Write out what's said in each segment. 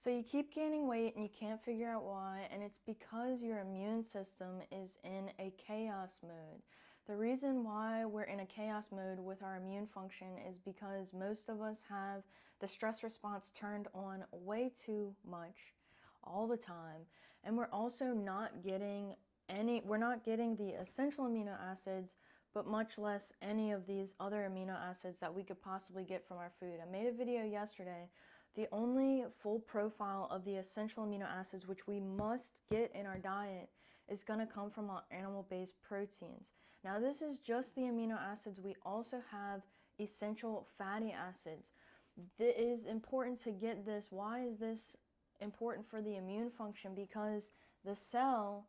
So you keep gaining weight and you can't figure out why, and it's because your immune system is in a chaos mode. The reason why we're in a chaos mode with our immune function is because most of us have the stress response turned on way too much all the time, and we're also not getting we're not getting the essential amino acids, but much less any of these other amino acids that we could possibly get from our food. I made a video yesterday. The only full profile of the essential amino acids which we must get in our diet is going to come from our animal-based proteins. Now, this is just the amino acids. We also have essential fatty acids. It is important to get this. Why is this important for the immune function? Because the cell,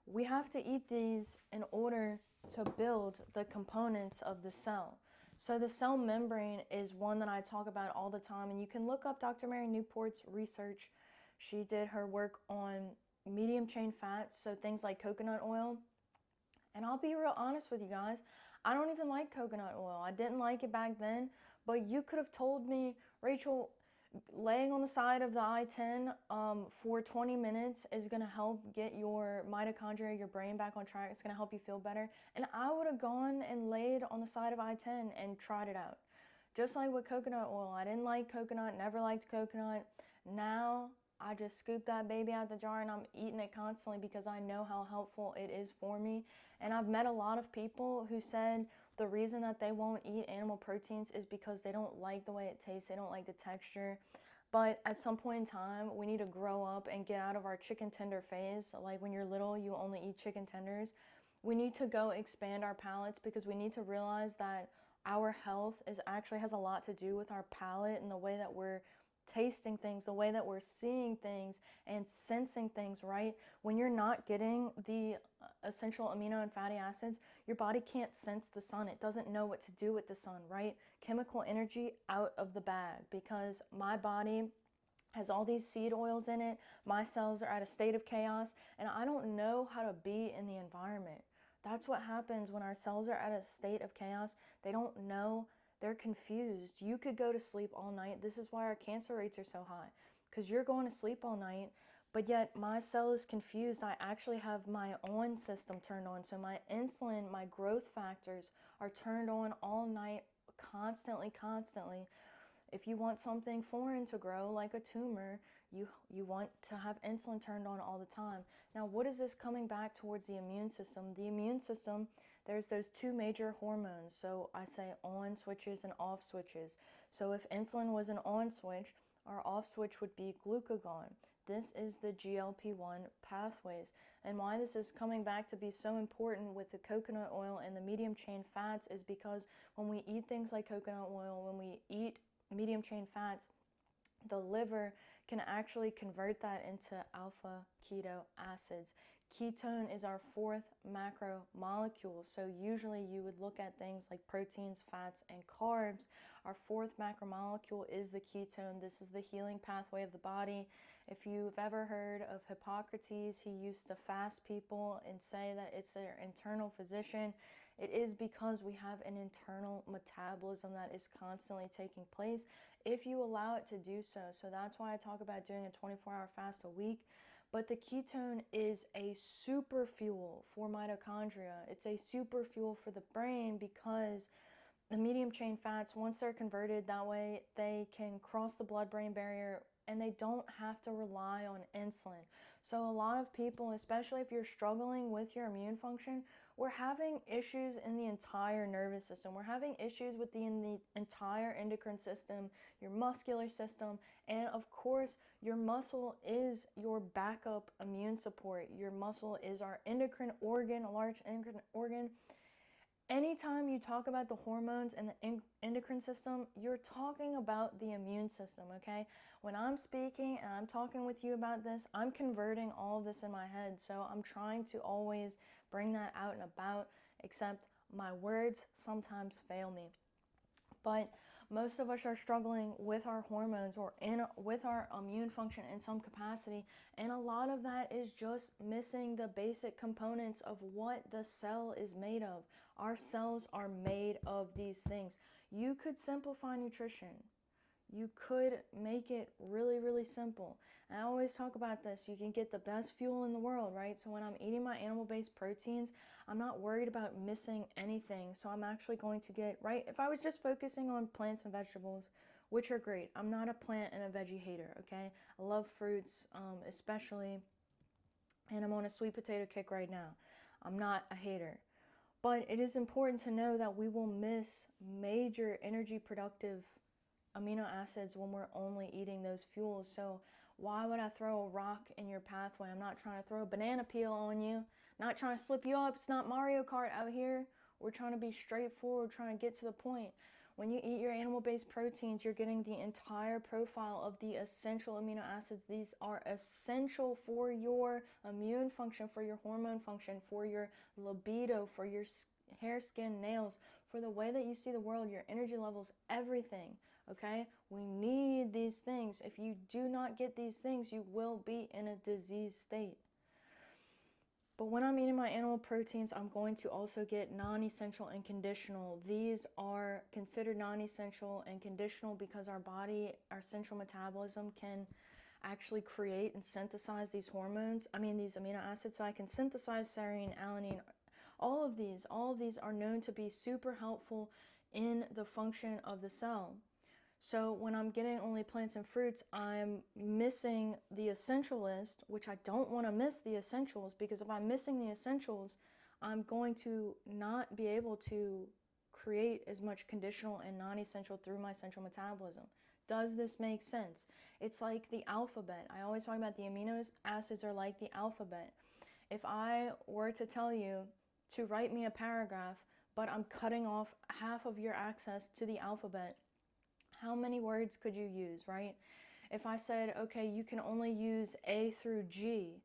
we have to eat these in order to build the components of the cell. So the cell membrane is one that I talk about all the time, and you can look up Dr. Mary Newport's research. She did her work on medium chain fats, so things like coconut oil. And I'll be real honest with you guys, I don't even like coconut oil. I didn't like it back then, but you could have told me, Rachel, laying on the side of the I-10 for 20 minutes is going to help get your mitochondria, your brain back on track. It's going to help you feel better. And I would have gone and laid on the side of I-10 and tried it out. Just like with coconut oil. I didn't like coconut, never liked coconut. Now I just scoop that baby out the jar and I'm eating it constantly because I know how helpful it is for me. And I've met a lot of people who said the reason that they won't eat animal proteins is because they don't like the way it tastes, they don't like the texture. But at some point in time, we need to grow up and get out of our chicken tender phase. Like when you're little, you only eat chicken tenders. We need to go expand our palates because we need to realize that our health actually has a lot to do with our palate and the way that we're tasting things, the way that we're seeing things and sensing things, right? When you're not getting the essential amino and fatty acids, your body can't sense the sun. It doesn't know what to do with the sun, right? Chemical energy out of the bag, because my body has all these seed oils in it. My cells are at a state of chaos and I don't know how to be in the environment. That's what happens when our cells are at a state of chaos. They don't know. They're confused. You could go to sleep all night. This is why our cancer rates are so high, because you're going to sleep all night, but yet my cell is confused. I actually have my on system turned on. So my insulin, my growth factors are turned on all night, constantly. If you want something foreign to grow, like a tumor, you want to have insulin turned on all the time. Now, what is this coming back towards the immune system? The immune system, there's those two major hormones. So I say on switches and off switches. So if insulin was an on switch, our off switch would be glucagon. This is the GLP-1 pathways. And why this is coming back to be so important with the coconut oil and the medium chain fats is because when we eat things like coconut oil, when we eat medium chain fats, the liver can actually convert that into alpha keto acids. Ketone is our fourth macromolecule. So usually you would look at things like proteins, fats, and carbs. Our fourth macromolecule is the ketone. This is the healing pathway of the body. If you've ever heard of Hippocrates, he used to fast people and say that it's their internal physician. It is because we have an internal metabolism that is constantly taking place if you allow it to do so. So that's why I talk about doing a 24-hour fast a week. But the ketone is a super fuel for mitochondria. It's a super fuel for the brain because the medium chain fats, once they're converted that way, they can cross the blood-brain barrier and they don't have to rely on insulin. So a lot of people, especially if you're struggling with your immune function, we're having issues in the entire nervous system. We're having issues with the entire endocrine system, your muscular system, and of course, your muscle is your backup immune support. Your muscle is our endocrine organ, a large endocrine organ. Anytime you talk about the hormones and the endocrine system, you're talking about the immune system, okay? When I'm speaking and I'm talking with you about this, I'm converting all of this in my head. So I'm trying to always bring that out and about, except my words sometimes fail me. But most of us are struggling with our hormones or with our immune function in some capacity, and a lot of that is just missing the basic components of what the cell is made of. Our cells are made of these things. You could simplify nutrition. You could make it really, really simple. And I always talk about this. You can get the best fuel in the world, right? So when I'm eating my animal-based proteins, I'm not worried about missing anything. So I'm actually going to get, right? If I was just focusing on plants and vegetables, which are great. I'm not a plant and a veggie hater, okay? I love fruits, especially, and I'm on a sweet potato kick right now. I'm not a hater. But it is important to know that we will miss major energy productive amino acids when we're only eating those fuels. So why would I throw a rock in your pathway? I'm not trying to throw a banana peel on you, not trying to slip you up. It's not Mario Kart out here. We're trying to be straightforward, trying to get to the point. When you eat your animal-based proteins, you're getting the entire profile of the essential amino acids. These are essential for your immune function, for your hormone function, for your libido, for your hair, skin, nails, for the way that you see the world, your energy levels, everything, okay? We need these things. If you do not get these things, you will be in a disease state. But when I'm eating my animal proteins, I'm going to also get non-essential and conditional. These are considered non-essential and conditional because our body, our central metabolism can actually create and synthesize these hormones, these amino acids. So I can synthesize serine, alanine, all of these are known to be super helpful in the function of the cell. So when I'm getting only plants and fruits, I'm missing the essential list, which I don't want to miss the essentials, because if I'm missing the essentials, I'm going to not be able to create as much conditional and non-essential through my central metabolism. Does this make sense? It's like the alphabet. I always talk about the amino acids are like the alphabet. If I were to tell you to write me a paragraph, but I'm cutting off half of your access to the alphabet, how many words could you use, right? If I said, okay, you can only use A through G,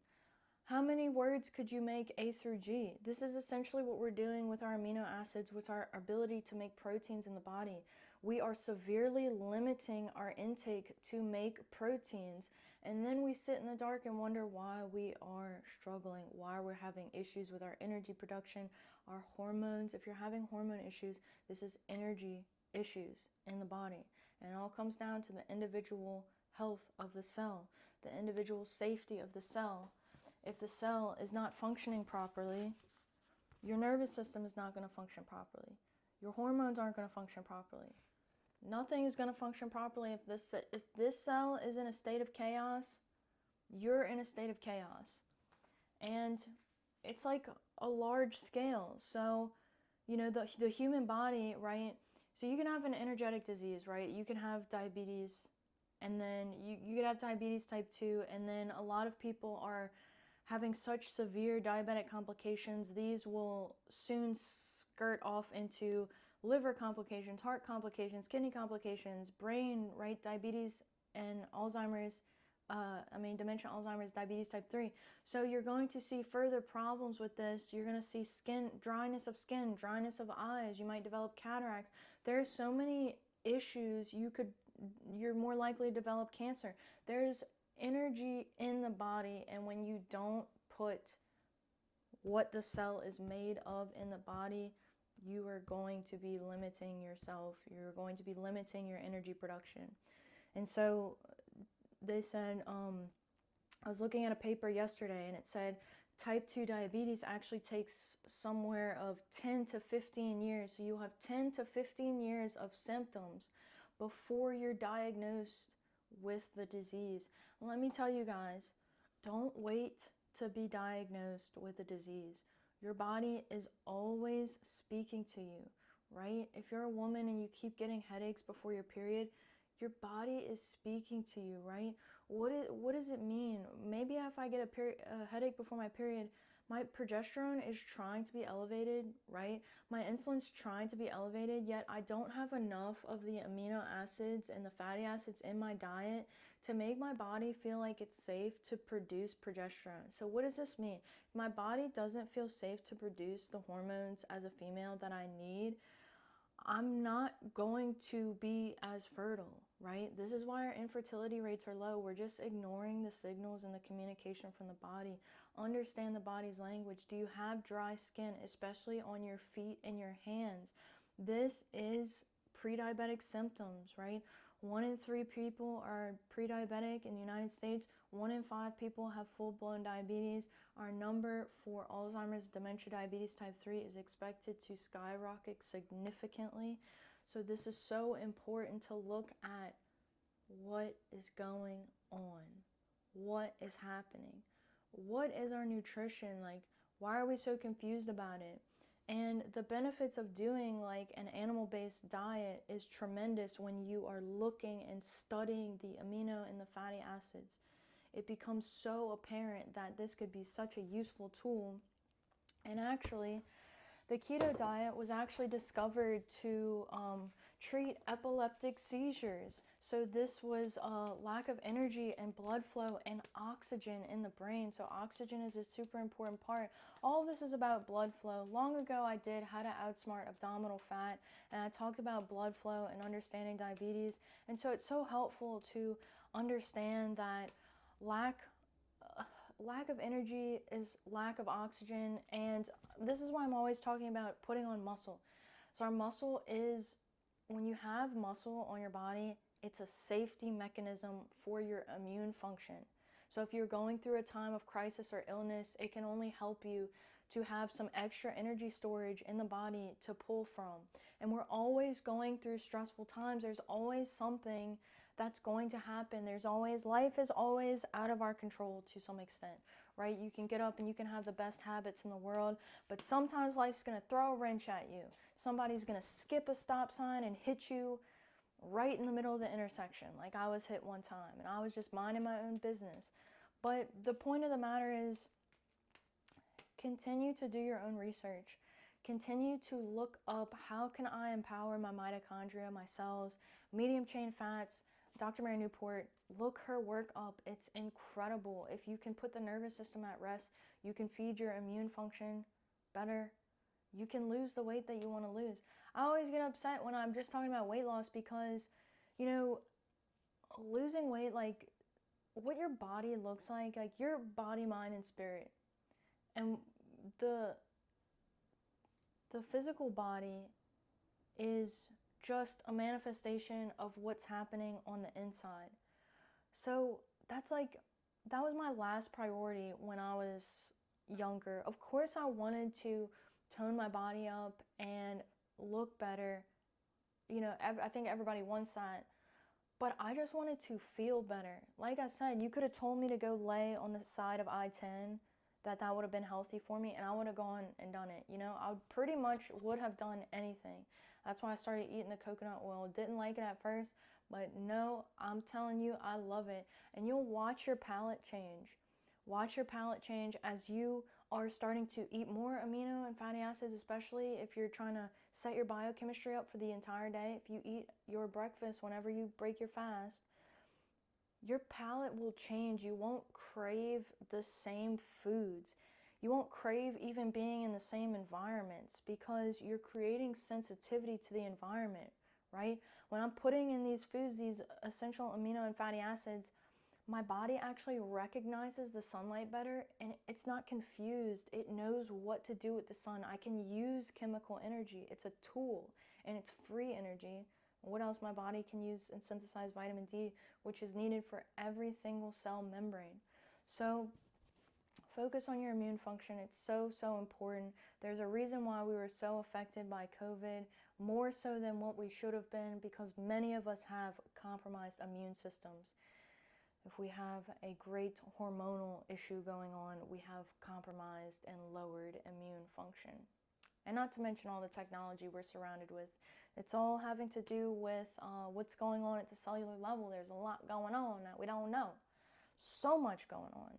how many words could you make A through G? This is essentially what we're doing with our amino acids, with our ability to make proteins in the body. We are severely limiting our intake to make proteins, and then we sit in the dark and wonder why we are struggling, why we're having issues with our energy production, our hormones. If you're having hormone issues, this is energy issues in the body, and it all comes down to the individual health of the cell, the individual safety of the cell. If the cell is not functioning properly, your nervous system is not going to function properly. Your hormones aren't going to function properly. Nothing is going to function properly if this cell is in a state of chaos. You're in a state of chaos, and it's like a large scale. So, the human body, right? So you can have an energetic disease, right? You can have diabetes, and then you could have diabetes type 2, and then a lot of people are having such severe diabetic complications. These will soon skirt off into liver complications, heart complications, kidney complications, brain, right? Diabetes and Alzheimer's, dementia, Alzheimer's, diabetes type 3. So you're going to see further problems with this. You're going to see dryness of skin, dryness of eyes. You might develop cataracts. There's so many issues. You're more likely to develop cancer. There's energy in the body, and when you don't put what the cell is made of in the body, you are going to be limiting yourself. You're going to be limiting your energy production. And so they said, I was looking at a paper yesterday, and it said type 2 diabetes actually takes somewhere of 10 to 15 years. So you'll have 10 to 15 years of symptoms before you're diagnosed with the disease. Let me tell you guys, don't wait to be diagnosed with a disease. Your body is always speaking to you, right? If you're a woman and you keep getting headaches before your period, your body is speaking to you, right? What does it mean? Maybe if I get a headache before my period, my progesterone is trying to be elevated, right? My insulin's trying to be elevated, yet I don't have enough of the amino acids and the fatty acids in my diet to make my body feel like it's safe to produce progesterone. So what does this mean? If my body doesn't feel safe to produce the hormones as a female that I need, I'm not going to be as fertile, right? This is why our infertility rates are low. We're just ignoring the signals and the communication from the body. Understand the body's language. Do you have dry skin, especially on your feet and your hands? This is pre-diabetic symptoms, right? 1 in 3 people are pre-diabetic in the United States. 1 in 5 people have full-blown diabetes. Our number for Alzheimer's, dementia, diabetes type 3 is expected to skyrocket significantly. So this is so important to look at what is going on. What is happening? What is our nutrition? Like, why are we so confused about it? And the benefits of doing like an animal-based diet is tremendous when you are looking and studying the amino and the fatty acids. It becomes so apparent that this could be such a useful tool. And actually, the keto diet was actually discovered to treat epileptic seizures. So this was lack of energy and blood flow and oxygen in the brain. So oxygen is a super important part. All of this is about blood flow. Long ago I did How to Outsmart Abdominal Fat, and I talked about blood flow and understanding diabetes. And so it's so helpful to understand that lack of energy is lack of oxygen, and this is why I'm always talking about putting on muscle. So our muscle is, when you have muscle on your body, it's a safety mechanism for your immune function. So if you're going through a time of crisis or illness, it can only help you to have some extra energy storage in the body to pull from. And we're always going through stressful times. There's always something that's going to happen. Life is always out of our control to some extent, right? You can get up and you can have the best habits in the world, but sometimes life's gonna throw a wrench at you. Somebody's gonna skip a stop sign and hit you right in the middle of the intersection, like I was hit one time, and I was just minding my own business. But the point of the matter is, continue to do your own research. Continue to look up, how can I empower my mitochondria, my cells, medium chain fats. Dr. Mary Newport, look her work up. It's incredible. If you can put the nervous system at rest, you can feed your immune function better. You can lose the weight that you want to lose. I always get upset when I'm just talking about weight loss because, you know, losing weight, like what your body looks like your body, mind, and spirit. And the physical body is just a manifestation of what's happening on the inside. So that was my last priority when I was younger. Of course I wanted to tone my body up and look better. You know, I think everybody wants that. But I just wanted to feel better. Like I said, you could have told me to go lay on the side of I-10, that would have been healthy for me, and I would have gone and done it. You know, I pretty much would have done anything. That's why I started eating the coconut oil. Didn't like it at first, but no, I'm telling you, I love it. And you'll watch your palate change. Watch your palate change as you are starting to eat more amino and fatty acids, especially if you're trying to set your biochemistry up for the entire day. If you eat your breakfast whenever you break your fast, your palate will change. You won't crave the same foods. You won't crave even being in the same environments because you're creating sensitivity to the environment, right? When I'm putting in these foods, these essential amino and fatty acids, my body actually recognizes the sunlight better and it's not confused. It knows what to do with the sun. I can use chemical energy. It's a tool and it's free energy. What else? My body can use and synthesize vitamin D, which is needed for every single cell membrane. So focus on your immune function. It's so, so important. There's a reason why we were so affected by COVID, more so than what we should have been, because many of us have compromised immune systems. If we have a great hormonal issue going on, we have compromised and lowered immune function. And not to mention all the technology we're surrounded with. It's all having to do with what's going on at the cellular level. There's a lot going on that we don't know. So much going on.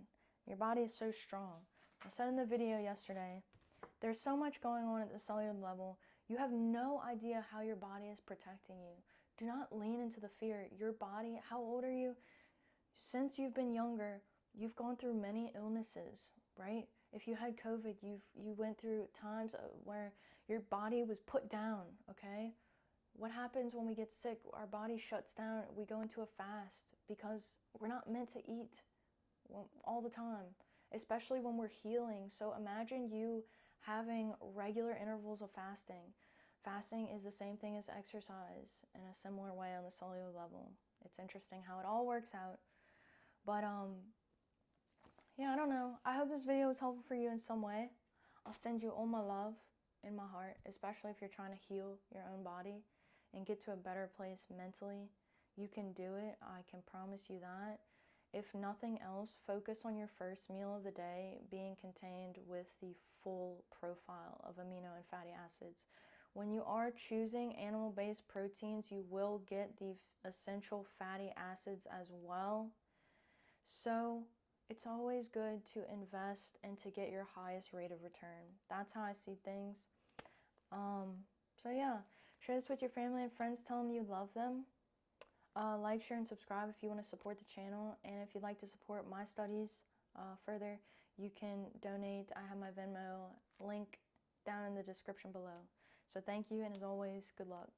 Your body is so strong. I said in the video yesterday, there's so much going on at the cellular level. You have no idea how your body is protecting you. Do not lean into the fear. Your body, how old are you? Since you've been younger, you've gone through many illnesses, right? If you had COVID, you went through times where your body was put down, okay? What happens when we get sick? Our body shuts down. We go into a fast because we're not meant to eat all the time, especially when we're healing. So imagine you having regular intervals of fasting. Fasting is the same thing as exercise in a similar way on the cellular level. It's interesting how it all works out. But yeah, I don't know. I hope this video was helpful for you in some way. I'll send you all my love in my heart, especially if you're trying to heal your own body and get to a better place mentally. You can do it. I can promise you that. If nothing else, focus on your first meal of the day being contained with the full profile of amino and fatty acids. When you are choosing animal-based proteins, you will get the essential fatty acids as well. So it's always good to invest and to get your highest rate of return. That's how I see things. So yeah, share this with your family and friends. Tell them you love them. Like, share, and subscribe if you want to support the channel. And if you'd like to support my studies further, you can donate. I have my Venmo link down in the description below. So thank you, and as always, good luck.